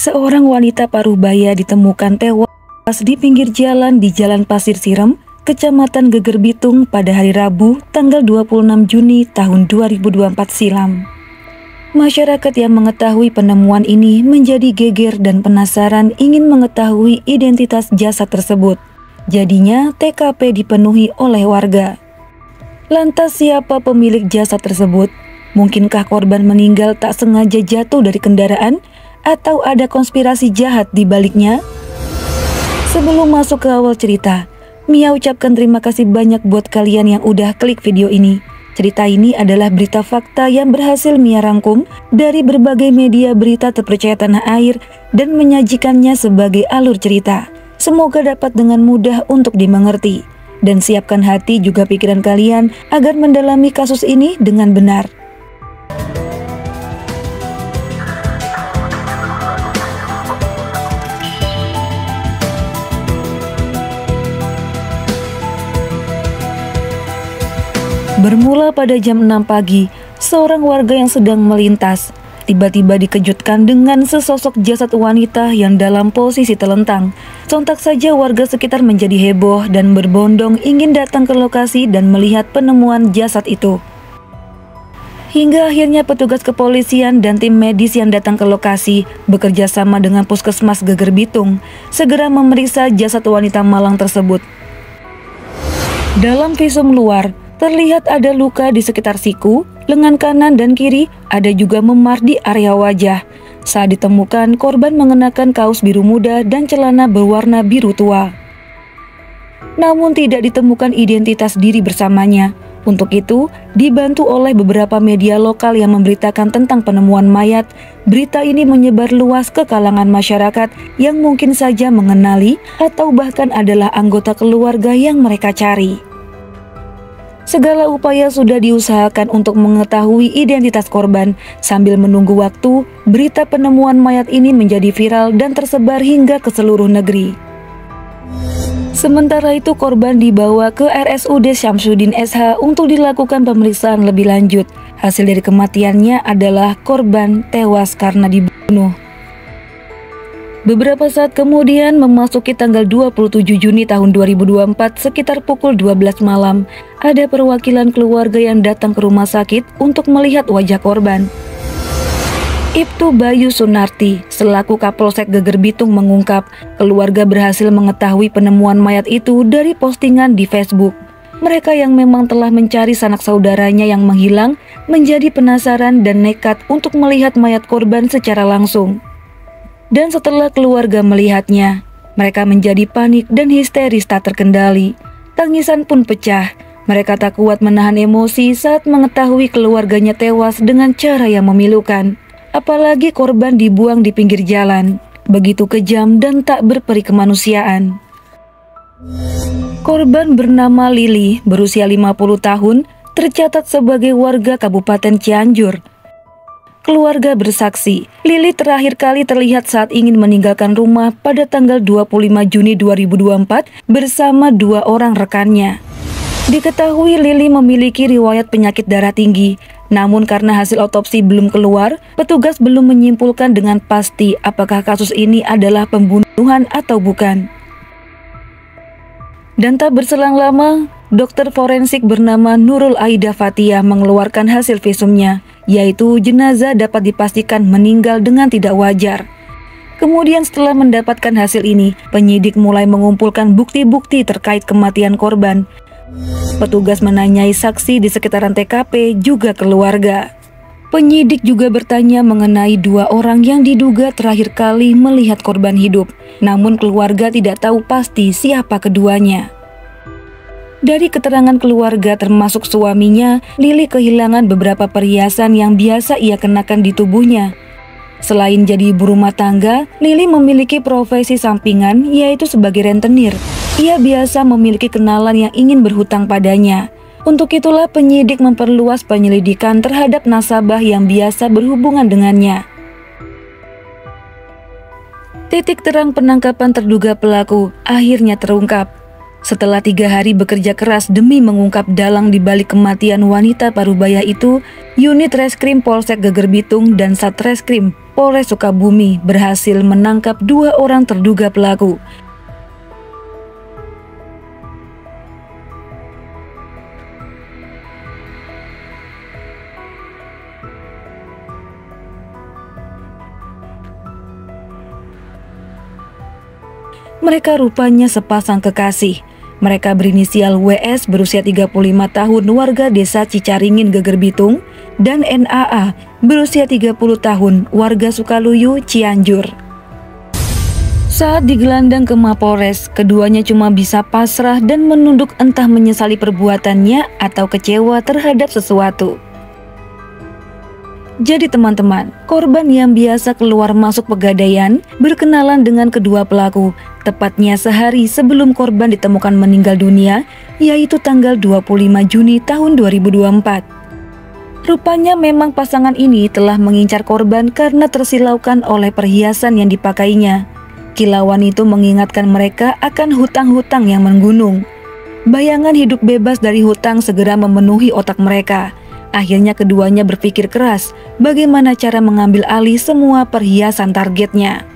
Seorang wanita parubaya ditemukan tewas di pinggir jalan di Jalan Pasir Sirem, Kecamatan Geger Bitung pada hari Rabu, tanggal 26 Juni tahun 2024 silam. Masyarakat yang mengetahui penemuan ini menjadi geger dan penasaran ingin mengetahui identitas jasad tersebut. Jadinya TKP dipenuhi oleh warga. Lantas siapa pemilik jasad tersebut? Mungkinkah korban meninggal tak sengaja jatuh dari kendaraan? Atau ada konspirasi jahat di baliknya? Sebelum masuk ke awal cerita, Mia ucapkan terima kasih banyak buat kalian yang udah klik video ini. Cerita ini adalah berita fakta yang berhasil Mia rangkum dari berbagai media berita terpercaya tanah air dan menyajikannya sebagai alur cerita. Semoga dapat dengan mudah untuk dimengerti. Dan siapkan hati juga pikiran kalian agar mendalami kasus ini dengan benar. Bermula pada jam 6 pagi, seorang warga yang sedang melintas tiba-tiba dikejutkan dengan sesosok jasad wanita yang dalam posisi telentang. Sontak saja warga sekitar menjadi heboh dan berbondong ingin datang ke lokasi dan melihat penemuan jasad itu. Hingga akhirnya petugas kepolisian dan tim medis yang datang ke lokasi bekerja sama dengan Puskesmas Geger Bitung segera memeriksa jasad wanita malang tersebut. Dalam visum luar, terlihat ada luka di sekitar siku, lengan kanan dan kiri, ada juga memar di area wajah. Saat ditemukan, korban mengenakan kaos biru muda dan celana berwarna biru tua. Namun tidak ditemukan identitas diri bersamanya. Untuk itu, dibantu oleh beberapa media lokal yang memberitakan tentang penemuan mayat, berita ini menyebar luas ke kalangan masyarakat yang mungkin saja mengenali atau bahkan adalah anggota keluarga yang mereka cari. Segala upaya sudah diusahakan untuk mengetahui identitas korban. Sambil menunggu waktu, berita penemuan mayat ini menjadi viral dan tersebar hingga ke seluruh negeri. Sementara itu korban dibawa ke RSUD Syamsuddin SH untuk dilakukan pemeriksaan lebih lanjut. Hasil dari kematiannya adalah korban tewas karena dibunuh. Beberapa saat kemudian memasuki tanggal 27 Juni tahun 2024 sekitar pukul 12 malam, ada perwakilan keluarga yang datang ke rumah sakit untuk melihat wajah korban. Ibtu Bayu Sunarti selaku Kapolsek Geger Bitung mengungkap keluarga berhasil mengetahui penemuan mayat itu dari postingan di Facebook. Mereka yang memang telah mencari sanak saudaranya yang menghilang menjadi penasaran dan nekat untuk melihat mayat korban secara langsung. Dan setelah keluarga melihatnya, mereka menjadi panik dan histeris tak terkendali. Tangisan pun pecah. Mereka tak kuat menahan emosi saat mengetahui keluarganya tewas dengan cara yang memilukan. Apalagi korban dibuang di pinggir jalan. Begitu kejam dan tak berperi kemanusiaan. Korban bernama Lili, berusia 50 tahun, tercatat sebagai warga Kabupaten Cianjur. Keluarga bersaksi, Lili terakhir kali terlihat saat ingin meninggalkan rumah pada tanggal 25 Juni 2024 bersama dua orang rekannya. Diketahui Lili memiliki riwayat penyakit darah tinggi, namun karena hasil otopsi belum keluar, petugas belum menyimpulkan dengan pasti apakah kasus ini adalah pembunuhan atau bukan. Dan tak berselang lama, dokter forensik bernama Nurul Aida Fathia mengeluarkan hasil visumnya, yaitu jenazah dapat dipastikan meninggal dengan tidak wajar. Kemudian setelah mendapatkan hasil ini, penyidik mulai mengumpulkan bukti-bukti terkait kematian korban. Petugas menanyai saksi di sekitaran TKP juga keluarga. Penyidik juga bertanya mengenai dua orang yang diduga terakhir kali melihat korban hidup, namun keluarga tidak tahu pasti siapa keduanya. Dari keterangan keluarga termasuk suaminya, Lili kehilangan beberapa perhiasan yang biasa ia kenakan di tubuhnya. Selain jadi ibu rumah tangga, Lili memiliki profesi sampingan yaitu sebagai rentenir. Ia biasa memiliki kenalan yang ingin berhutang padanya. Untuk itulah penyidik memperluas penyelidikan terhadap nasabah yang biasa berhubungan dengannya. Titik terang penangkapan terduga pelaku akhirnya terungkap. Setelah 3 hari bekerja keras demi mengungkap dalang di balik kematian wanita Parubaya itu, unit Reskrim Polsek Geger Bitung dan Satreskrim Polres Sukabumi berhasil menangkap 2 orang terduga pelaku. Mereka rupanya sepasang kekasih. Mereka berinisial WS berusia 35 tahun warga desa Cicaringin Geger Bitung dan NAA berusia 30 tahun warga Sukaluyu Cianjur. Saat digelandang ke Mapolres, keduanya cuma bisa pasrah dan menunduk entah menyesali perbuatannya atau kecewa terhadap sesuatu. Jadi teman-teman, korban yang biasa keluar masuk Pegadaian berkenalan dengan kedua pelaku, tepatnya sehari sebelum korban ditemukan meninggal dunia, yaitu tanggal 25 Juni tahun 2024. Rupanya memang pasangan ini telah mengincar korban karena tersilaukan oleh perhiasan yang dipakainya. Kilauan itu mengingatkan mereka akan hutang-hutang yang menggunung. Bayangan hidup bebas dari hutang segera memenuhi otak mereka. Akhirnya keduanya berpikir keras bagaimana cara mengambil alih semua perhiasan targetnya.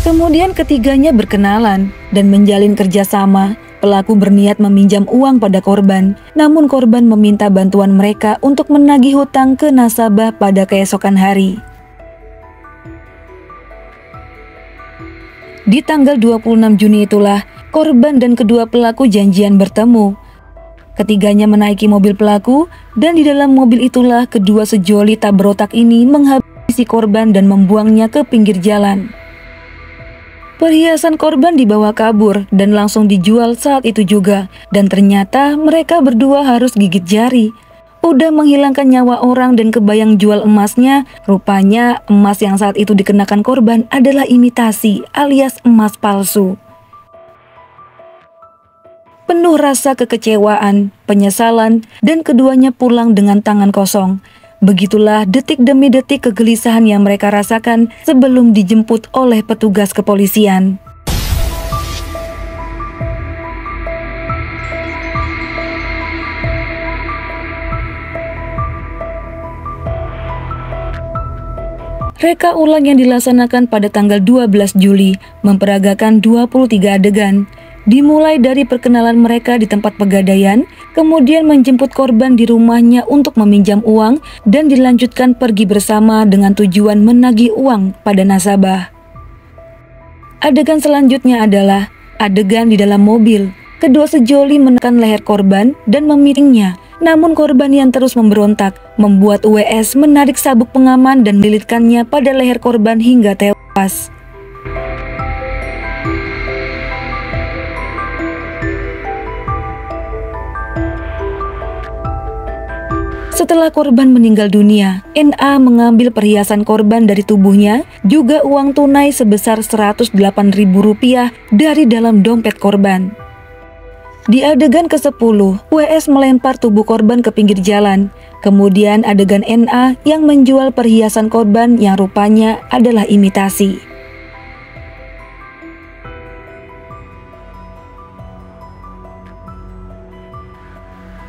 Kemudian ketiganya berkenalan dan menjalin kerjasama. Pelaku berniat meminjam uang pada korban, namun korban meminta bantuan mereka untuk menagih hutang ke nasabah pada keesokan hari. Di tanggal 26 Juni itulah korban dan kedua pelaku janjian bertemu. Ketiganya menaiki mobil pelaku dan di dalam mobil itulah kedua sejoli tak berotak ini menghabisi korban dan membuangnya ke pinggir jalan. Perhiasan korban dibawa kabur dan langsung dijual saat itu juga, dan ternyata mereka berdua harus gigit jari. Udah menghilangkan nyawa orang dan kebayang jual emasnya, rupanya emas yang saat itu dikenakan korban adalah imitasi alias emas palsu. Penuh rasa kekecewaan, penyesalan, dan keduanya pulang dengan tangan kosong. Begitulah detik demi detik kegelisahan yang mereka rasakan sebelum dijemput oleh petugas kepolisian. Reka ulang yang dilaksanakan pada tanggal 12 Juli memperagakan 23 adegan. Dimulai dari perkenalan mereka di tempat Pegadaian, kemudian menjemput korban di rumahnya untuk meminjam uang, dan dilanjutkan pergi bersama dengan tujuan menagih uang pada nasabah. Adegan selanjutnya adalah adegan di dalam mobil. Kedua sejoli menekan leher korban dan memiringnya, namun korban yang terus memberontak membuat WS menarik sabuk pengaman dan melilitkannya pada leher korban hingga tewas. Setelah korban meninggal dunia, NA mengambil perhiasan korban dari tubuhnya, juga uang tunai sebesar Rp108.000 dari dalam dompet korban. Di adegan ke-10, WS melempar tubuh korban ke pinggir jalan. Kemudian adegan NA yang menjual perhiasan korban yang rupanya adalah imitasi.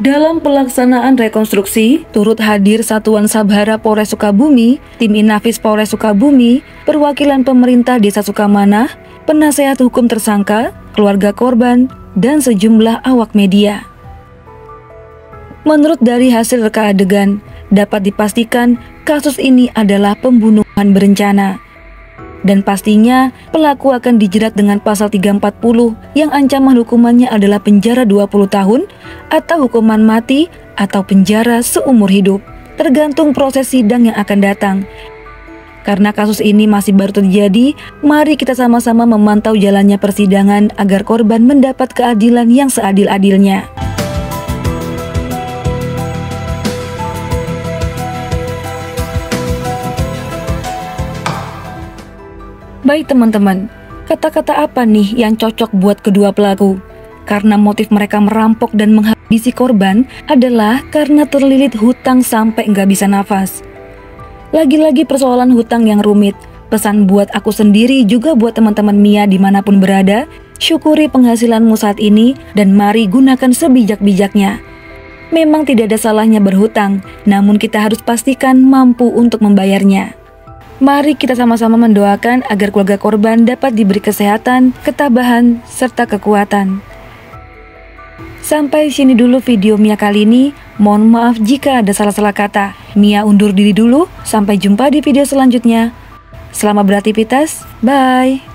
Dalam pelaksanaan rekonstruksi, turut hadir Satuan Sabhara Polres Sukabumi, tim Inafis Polres Sukabumi, perwakilan pemerintah Desa Sukamanah, penasehat hukum tersangka, keluarga korban, dan sejumlah awak media. Menurut dari hasil reka adegan, dapat dipastikan kasus ini adalah pembunuhan berencana. Dan pastinya pelaku akan dijerat dengan pasal 340 yang ancaman hukumannya adalah penjara 20 tahun atau hukuman mati atau penjara seumur hidup, tergantung proses sidang yang akan datang. Karena kasus ini masih baru terjadi, mari kita sama-sama memantau jalannya persidangan agar korban mendapat keadilan yang seadil-adilnya. Baik teman-teman, kata-kata apa nih yang cocok buat kedua pelaku? Karena motif mereka merampok dan menghabisi korban adalah karena terlilit hutang sampai nggak bisa nafas. Lagi-lagi persoalan hutang yang rumit. Pesan buat aku sendiri juga buat teman-teman Mia dimanapun berada, Syukuri penghasilanmu saat ini dan mari gunakan sebijak-bijaknya. Memang tidak ada salahnya berhutang, namun kita harus pastikan mampu untuk membayarnya. Mari kita sama-sama mendoakan agar keluarga korban dapat diberi kesehatan, ketabahan, serta kekuatan. Sampai sini dulu video Mia kali ini. Mohon maaf jika ada salah-salah kata. Mia undur diri dulu, sampai jumpa di video selanjutnya. Selamat beraktivitas, bye!